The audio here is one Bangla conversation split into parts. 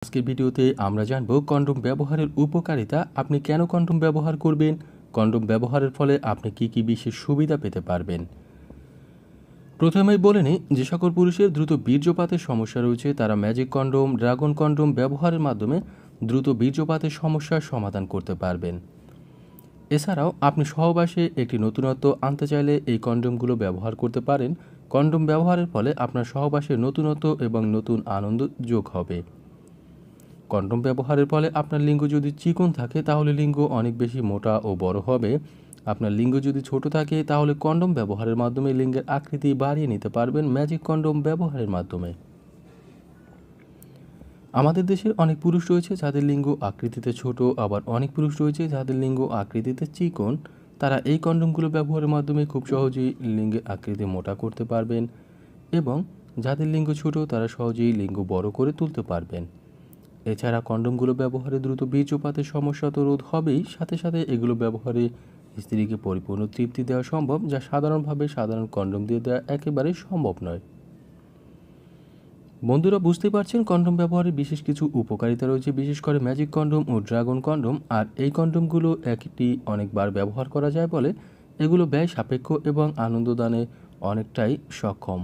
আজকের ভিডিওতে আমরা জানব কন্ডোম ব্যবহারের উপকারিতা, আপনি কেন কন্ডোম ব্যবহার করবেন, কন্ডোম ব্যবহারের ফলে আপনি কি কি বিশেষ সুবিধা পেতে পারবেন। প্রথমেই বলে নিই, যে সকল পুরুষের দ্রুত বীর্যপাতের সমস্যা রয়েছে তারা ম্যাজিক কন্ডোম, ড্রাগন কন্ডোম ব্যবহারের মাধ্যমে দ্রুত বীর্যপাতের সমস্যার সমাধান করতে পারবেন। এছাড়াও আপনি সহবাসে একটি নতুনত্ব আনতে চাইলে এই কন্ডোমগুলো ব্যবহার করতে পারেন। কন্ডোম ব্যবহারের ফলে আপনার সহবাসে নতুনত্ব এবং নতুন আনন্দ যোগ হবে। কন্ডোম ব্যবহারের ফলে আপনার লিঙ্গ যদি চিকন থাকে তাহলে লিঙ্গ অনেক বেশি মোটা ও বড় হবে। আপনার লিঙ্গ যদি ছোট থাকে তাহলে কন্ডোম ব্যবহারের মাধ্যমে লিঙ্গের আকৃতি বাড়িয়ে নিতে পারবেন ম্যাজিক কন্ডোম ব্যবহারের মাধ্যমে। আমাদের দেশের অনেক পুরুষ রয়েছে যাদের লিঙ্গ আকৃতিতে ছোট, আবার অনেক পুরুষ রয়েছে যাদের লিঙ্গ আকৃতিতে চিকন। তারা এই কন্ডোমগুলো ব্যবহারের মাধ্যমে খুব সহজেই লিঙ্গের আকৃতি মোটা করতে পারবেন এবং যাদের লিঙ্গ ছোট তারা সহজেই লিঙ্গ বড় করে তুলতে পারবেন। এছাড়া কন্ডোমগুলো ব্যবহারে দ্রুত বীর্যপাতের সমস্যা তো রোধ হবেই, সাথে সাথে এগুলো ব্যবহারে স্ত্রীকে পরিপূর্ণ তৃপ্তি দেওয়া সম্ভব, যা সাধারণভাবে সাধারণ কন্ডোম দিয়ে দেওয়া একেবারেই সম্ভব নয়। বন্ধুরা, বুঝতে পারছেন কন্ডোম ব্যবহারের বিশেষ কিছু উপকারিতা রয়েছে, বিশেষ করে ম্যাজিক কন্ডোম ও ড্রাগন কন্ডোম। আর এই কন্ডোমগুলো একটি অনেকবার ব্যবহার করা যায় বলে এগুলো ব্যয় সাপেক্ষ এবং আনন্দদানে অনেকটাই সক্ষম।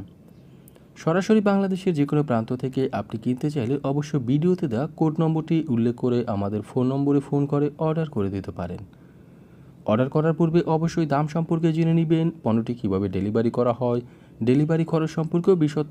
সরাসরি বাংলাদেশের যে কোনো প্রান্ত থেকে আপনি কিনতে চাইলে অবশ্যই ভিডিওতে দেওয়া কোড নম্বরটি উল্লেখ করে আমাদের ফোন নম্বরে ফোন করে অর্ডার করে দিতে পারেন। অর্ডার করার পূর্বে অবশ্যই দাম সম্পর্কে জেনে নেবেন, পণ্যটি কীভাবে ডেলিভারি করা হয়, ডেলিভারি খরচ সম্পর্কেও বিশদ